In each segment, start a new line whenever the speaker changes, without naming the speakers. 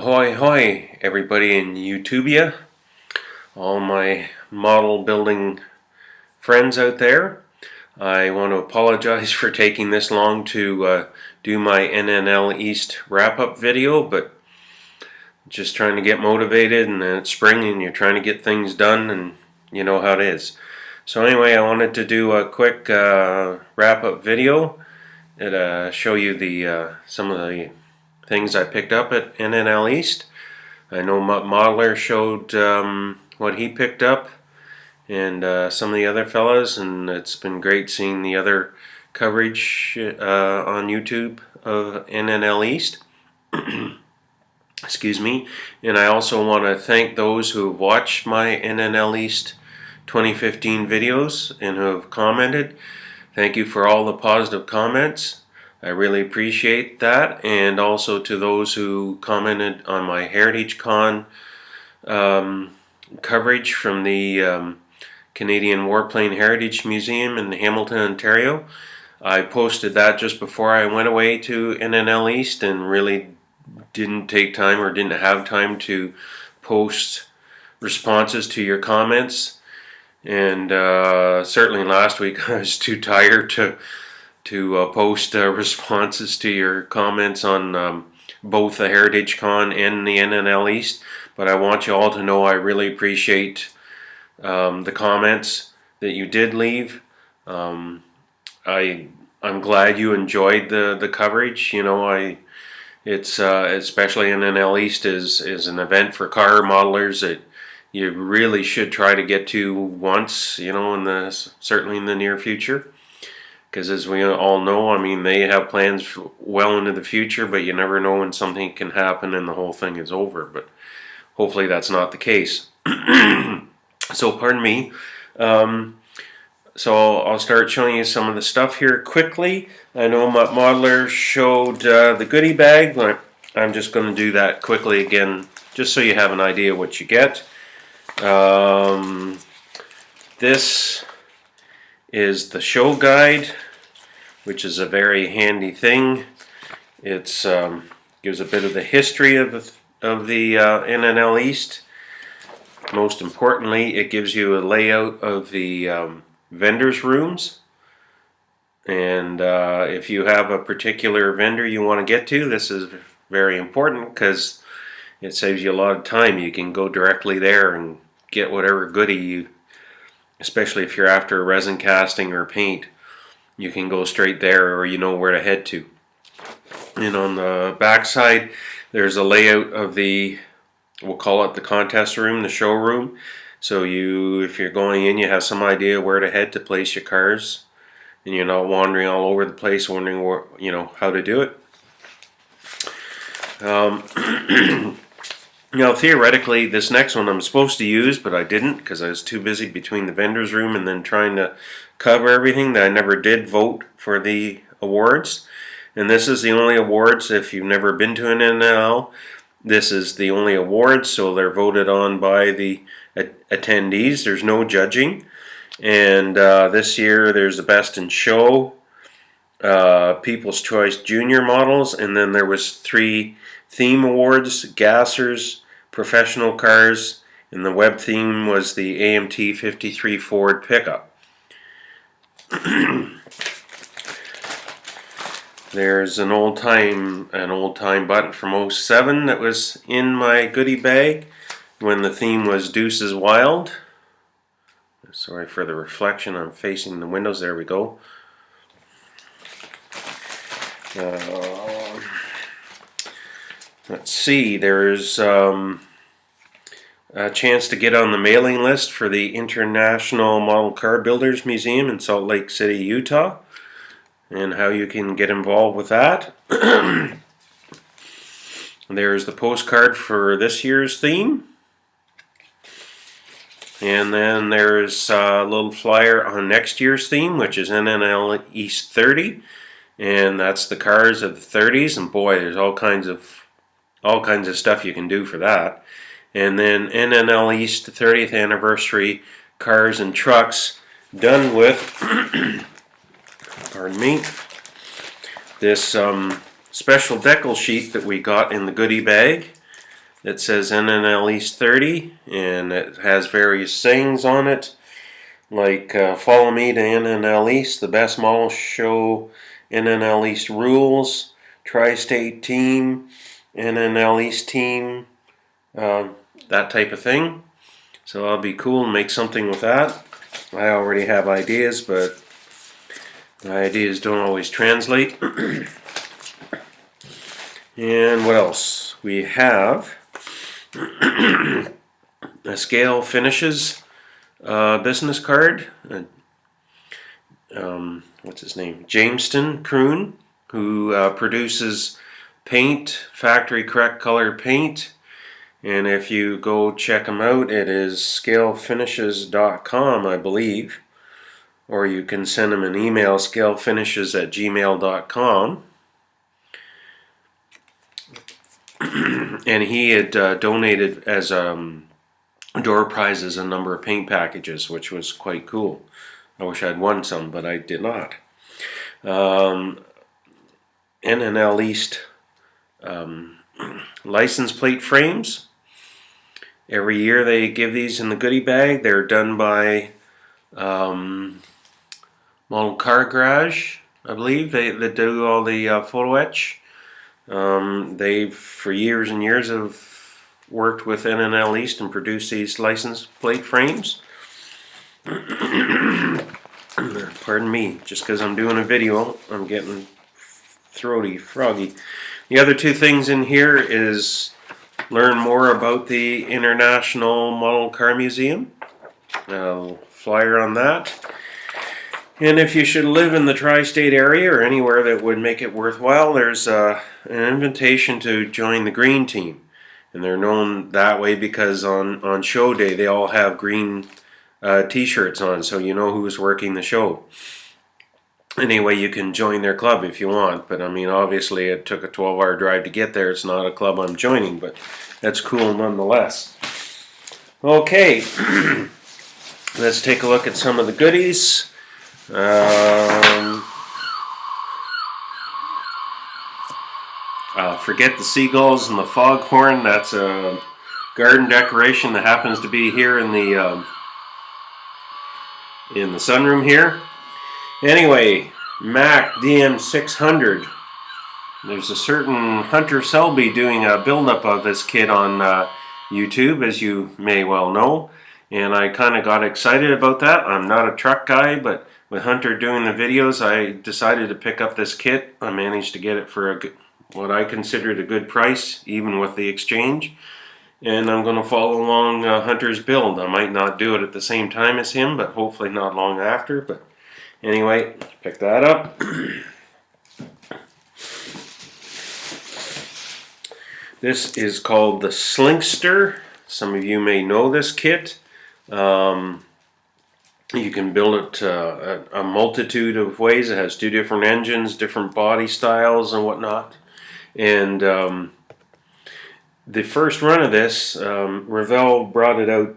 Ahoy hoy everybody in YouTubia, all my model building friends out there. I want to apologize for taking this long to do my NNL East wrap-up video, but just trying to get motivated, and it's spring and you're trying to get things done, and you know how it is. So anyway, I wanted to do a quick wrap-up video and show you the some of the things I picked up at NNL East. I know Modeler showed what he picked up, and some of the other fellas, and it's been great seeing the other coverage on YouTube of NNL East. Excuse me. And I also want to thank those who have watched my NNL East 2015 videos and who have commented. Thank you for all the positive comments. I really appreciate that, and also to those who commented on my Heritage Con coverage from the Canadian Warplane Heritage Museum in Hamilton, Ontario. I posted that just before I went away to NNL East and really didn't take time or didn't have time to post responses to your comments, and certainly last week I was too tired to post responses to your comments on both the Heritage Con and the NNL East. But I want you all to know I really appreciate the comments that you did leave. I'm glad you enjoyed the coverage. You know, it's especially NNL East is an event for car modelers that you really should try to get to once. You know, certainly in the near future. Because as we all know, I mean, they have plans well into the future, but you never know when something can happen and the whole thing is over. But hopefully that's not the case. So pardon me. So I'll start showing you some of the stuff here quickly. I know my modeler showed the goodie bag, but I'm just going to do that quickly again, just so you have an idea what you get. This is the show guide, which is a very handy thing. It's gives a bit of the history of the NNL East. Most importantly, it gives you a layout of the vendors' rooms. And if you have a particular vendor you want to get to, this is very important because it saves you a lot of time. You can go directly there and get whatever goodie you, especially if you're after resin casting or paint, you can go straight there, or you know where to head to. And on the back side, there's a layout of the, we'll call it the contest room, the showroom. So if you're going in, you have some idea where to head to place your cars, and you're not wandering all over the place wondering where, you know, how to do it. Now, theoretically, this next one I'm supposed to use, but I didn't because I was too busy between the vendor's room and then trying to cover everything that I never did vote for the awards. And this is the only awards, if you've never been to an NNL, this is the only awards, so they're voted on by the attendees. There's no judging. And this year there's the Best in Show, People's Choice Junior Models, and then there was 3 theme awards: gassers, professional cars, and the web theme was the AMT 53 Ford pickup. There's an old time button from '07 that was in my goodie bag when the theme was Deuces Wild. Sorry for the reflection, I'm facing the windows. There we go. Let's see, there's a chance to get on the mailing list for the International Model Car Builders Museum in Salt Lake City, Utah, and how you can get involved with that. There's the postcard for this year's theme. And then there's a little flyer on next year's theme, which is NNL East 30. And that's the cars of the 30s, and boy, there's all kinds of stuff you can do for that. And then NNL East 30th anniversary cars and trucks, done with pardon me, this special decal sheet that we got in the goodie bag. It says NNL East 30, and it has various sayings on it, like follow me to NNL East, the best model show, NNL East rules, tri-state team, NNL East team, that type of thing. So it'll be cool to make something with that. I already have ideas, but my ideas don't always translate. And what else? We have a Scale Finishes business card. What's his name? Jameston Kroon, who produces paint, factory correct color paint. And if you go check him out, it is scalefinishes.com, I believe. Or you can send him an email, scalefinishes@gmail.com. And he had donated as door prizes a number of paint packages, which was quite cool. I wish I'd won some, but I did not. NNL East license plate frames. Every year they give these in the goodie bag. They're done by Model Car Garage, I believe. They do all the photo etch. They've for years and years have worked with NNL East and produced these license plate frames. Pardon me, just because I'm doing a video, I'm getting throaty, froggy. The other two things in here is learn more about the International Model Car Museum. Flyer on that. And if you should live in the tri-state area or anywhere that would make it worthwhile, there's an invitation to join the green team. And they're known that way because on show day they all have green t-shirts on, so you know who's working the show. Anyway, you can join their club if you want, but I mean, obviously it took a 12-hour drive to get there. It's not a club I'm joining, but that's cool nonetheless. Okay, let's take a look at some of the goodies. Forget the seagulls and the foghorn. That's a garden decoration that happens to be here in the sunroom here. Anyway, Mac DM600. There's a certain Hunter Selby doing a build-up of this kit on YouTube, as you may well know. And I kind of got excited about that. I'm not a truck guy, but with Hunter doing the videos, I decided to pick up this kit. I managed to get it for what I considered a good price, even with the exchange. And I'm going to follow along Hunter's build. I might not do it at the same time as him, but hopefully not long after. But anyway, pick that up. This is called the Slinkster. Some of you may know this kit. You can build it a multitude of ways. It has two different engines, different body styles and whatnot. And the first run of this, Revell brought it out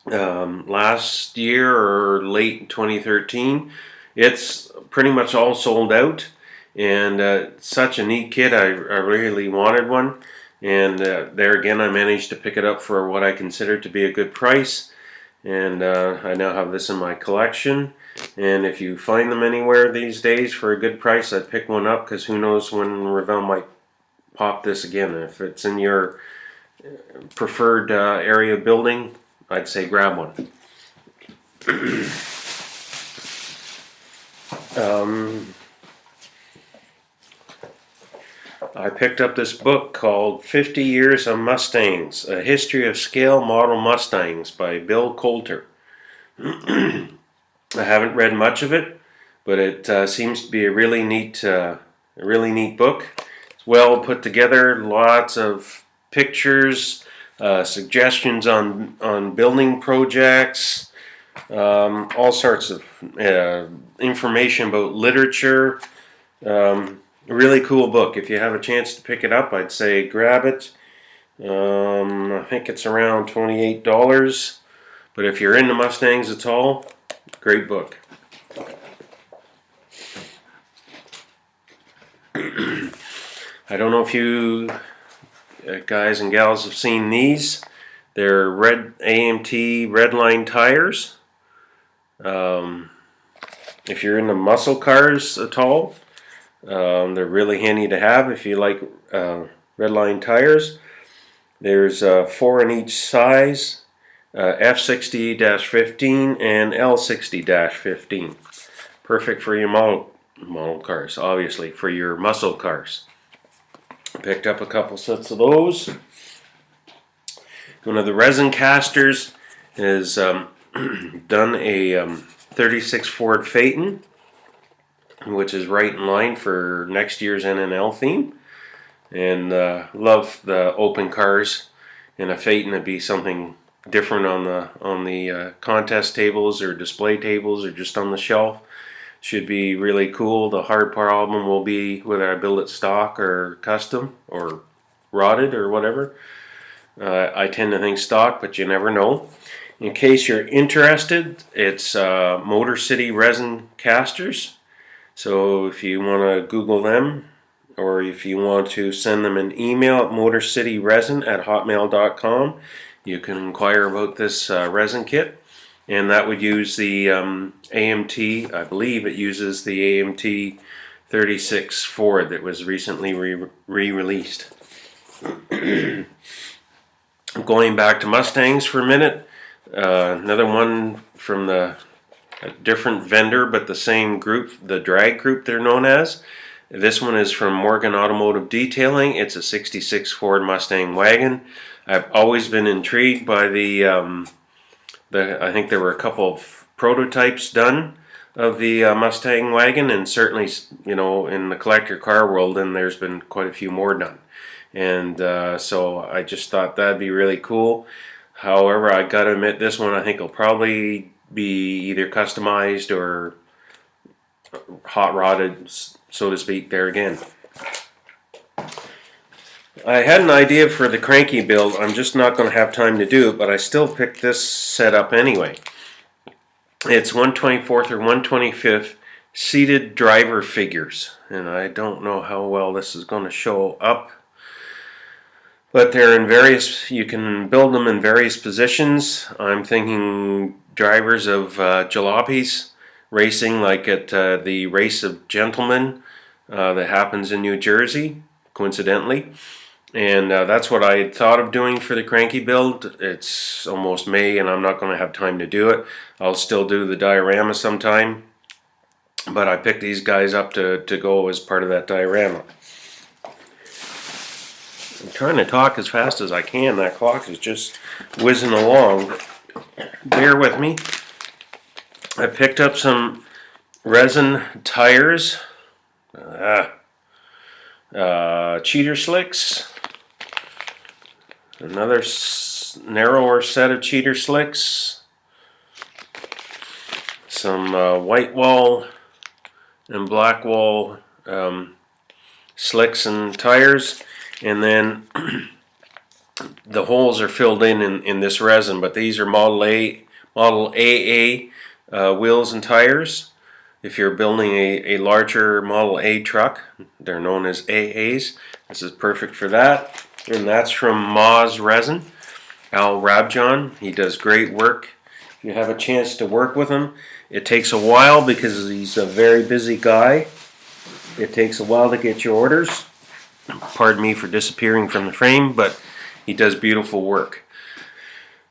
last year or late 2013. It's pretty much all sold out, and such a neat kit. I really wanted one, and there again I managed to pick it up for what I considered to be a good price, and I now have this in my collection. And if you find them anywhere these days for a good price, I'd pick one up, because who knows when Revell might pop this again. If it's in your preferred area building, I'd say grab one. I picked up this book called 50 Years of Mustangs, A History of Scale Model Mustangs by Bill Coulter. I haven't read much of it, but it seems to be a really neat book. It's well put together, lots of pictures, suggestions on building projects, all sorts of information about literature. A really cool book. If you have a chance to pick it up, I'd say grab it. I think it's around $28, but if you're into Mustangs at all, great book. I don't know if you guys and gals have seen these. They're red AMT Redline tires. If you're into muscle cars at all, they're really handy to have if you like Redline tires. There's 4 in each size, F60-15 and L60-15. Perfect for your model cars, obviously, for your muscle cars. Picked up a couple sets of those. One of the resin casters has done a 36 Ford Phaeton, which is right in line for next year's NNL theme. And love the open cars. And a Phaeton would be something different on the contest tables or display tables or just on the shelf. Should be really cool. The hard problem will be whether I build it stock or custom or rotted or whatever. I tend to think stock, but you never know. In case you're interested, it's Motor City Resin Casters. So if you want to Google them, or if you want to send them an email at motorcityresin@hotmail.com, you can inquire about this resin kit. And that would use the AMT, I believe it uses the AMT 36 Ford that was recently re-released. Going back to Mustangs for a minute, another one from a different vendor but the same group, the drag group they're known as. This one is from Morgan Automotive Detailing. It's a 66 Ford Mustang wagon. I've always been intrigued by I think there were a couple of prototypes done of the Mustang wagon, and certainly, you know, in the collector car world, and there's been quite a few more done. And so I just thought that'd be really cool. However, I gotta admit, this one I think will probably be either customized or hot rodded, so to speak, there again. I had an idea for the cranky build. I'm just not going to have time to do it, but I still picked this setup anyway. It's 1/24 or 1/25 seated driver figures, and I don't know how well this is going to show up. But they're in various, you can build them in various positions. I'm thinking drivers of jalopies racing, like at the Race of Gentlemen that happens in New Jersey, coincidentally. And that's what I had thought of doing for the cranky build. It's almost May and I'm not going to have time to do it. I'll still do the diorama sometime. But I picked these guys up to go as part of that diorama. I'm trying to talk as fast as I can. That clock is just whizzing along. Bear with me. I picked up some resin tires. Cheater slicks. Another narrower set of cheater slicks. Some white wall and black wall slicks and tires. And then the holes are filled in this resin, but these are Model AA wheels and tires. If you're building a larger Model A truck, they're known as AAs. This is perfect for that. And that's from Moz Resin, Al Rabjon. He does great work. If you have a chance to work with him, it takes a while because he's a very busy guy. It takes a while to get your orders. Pardon me for disappearing from the frame, but he does beautiful work.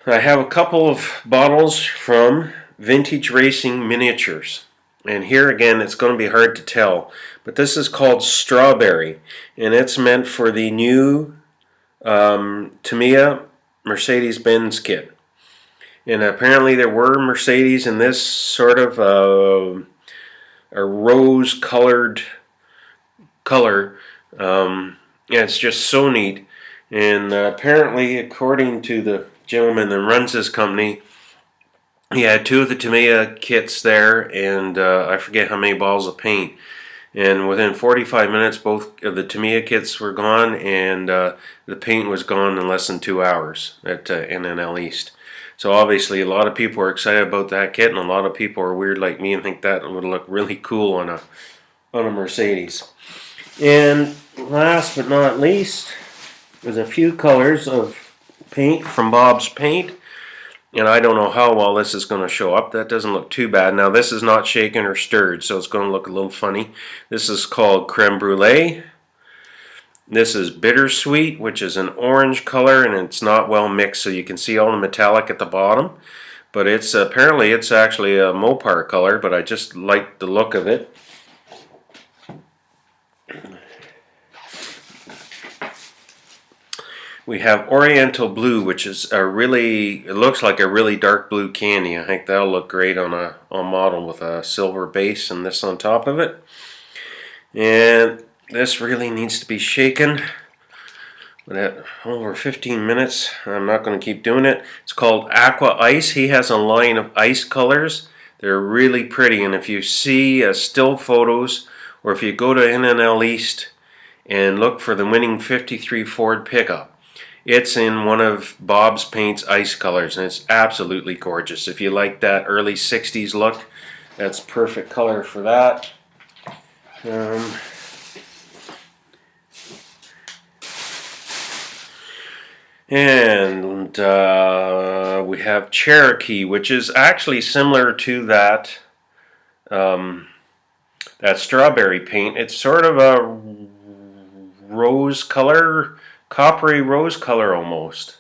I have a couple of bottles from Vintage Racing Miniatures. And here again, it's going to be hard to tell. But this is called Strawberry. And it's meant for the new Tamiya Mercedes-Benz kit. And apparently there were Mercedes in this sort of a rose-colored color. Yeah, it's just so neat. And apparently, according to the gentleman that runs this company, he had 2 of the Tamiya kits there, and I forget how many bottles of paint. And within 45 minutes, both of the Tamiya kits were gone, and the paint was gone in less than 2 hours at NNL East. So obviously, a lot of people are excited about that kit, and a lot of people are weird like me and think that would look really cool on a Mercedes. And last but not least, There's a few colors of paint from Bob's Paint, and I don't know how well this is going to show up. That doesn't look too bad. Now this is not shaken or stirred, so it's going to look a little funny. This is called Creme Brulee. This is Bittersweet, which is an orange color, and it's not well mixed, so you can see all the metallic at the bottom. But it's apparently it's actually a Mopar color, but I just like the look of it. We have Oriental Blue, which is a really, it looks like a really dark blue candy. I think that'll look great on a model with a silver base and this on top of it. And this really needs to be shaken. But at over 15 minutes, I'm not going to keep doing it. It's called Aqua Ice. He has a line of ice colors. They're really pretty, and if you see still photos, or if you go to NNL East and look for the winning 53 Ford pickup, it's in one of Bob's Paint's ice colors, and it's absolutely gorgeous. If you like that early 60s look, that's perfect color for that. And we have Cherokee, which is actually similar to that that strawberry paint. It's sort of a rose color, coppery rose color almost.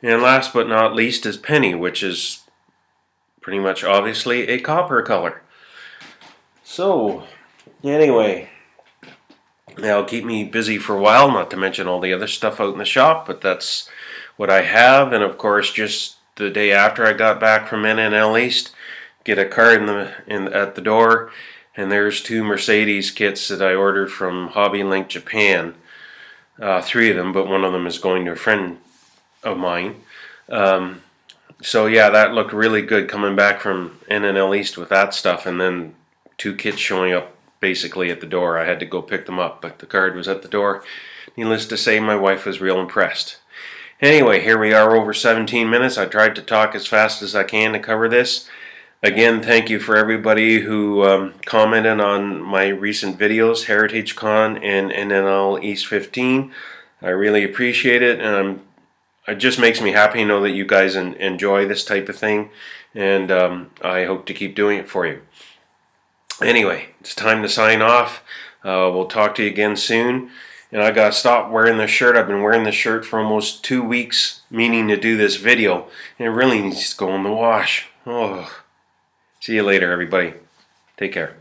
And last but not least is Penny, which is pretty much obviously a copper color. So, anyway, that'll keep me busy for a while, not to mention all the other stuff out in the shop, but that's what I have. And of course, just the day after I got back from NNL East, get a card at the door, and there's 2 Mercedes kits that I ordered from Hobby Link Japan. 3 of them, but one of them is going to a friend of mine. So yeah, that looked really good coming back from NNL East with that stuff, and then 2 kits showing up basically at the door. I had to go pick them up, but the card was at the door. Needless to say, my wife was real impressed. Anyway, here we are over 17 minutes. I tried to talk as fast as I can to cover this. Again, thank you for everybody who commented on my recent videos, Heritage Con and NNL East 15. I really appreciate it, and it just makes me happy to know that you guys enjoy this type of thing, and I hope to keep doing it for you. Anyway, it's time to sign off. We'll talk to you again soon. And I gotta stop wearing this shirt. I've been wearing this shirt for almost 2 weeks, meaning to do this video. And it really needs to go in the wash. Oh. See you later, everybody. Take care.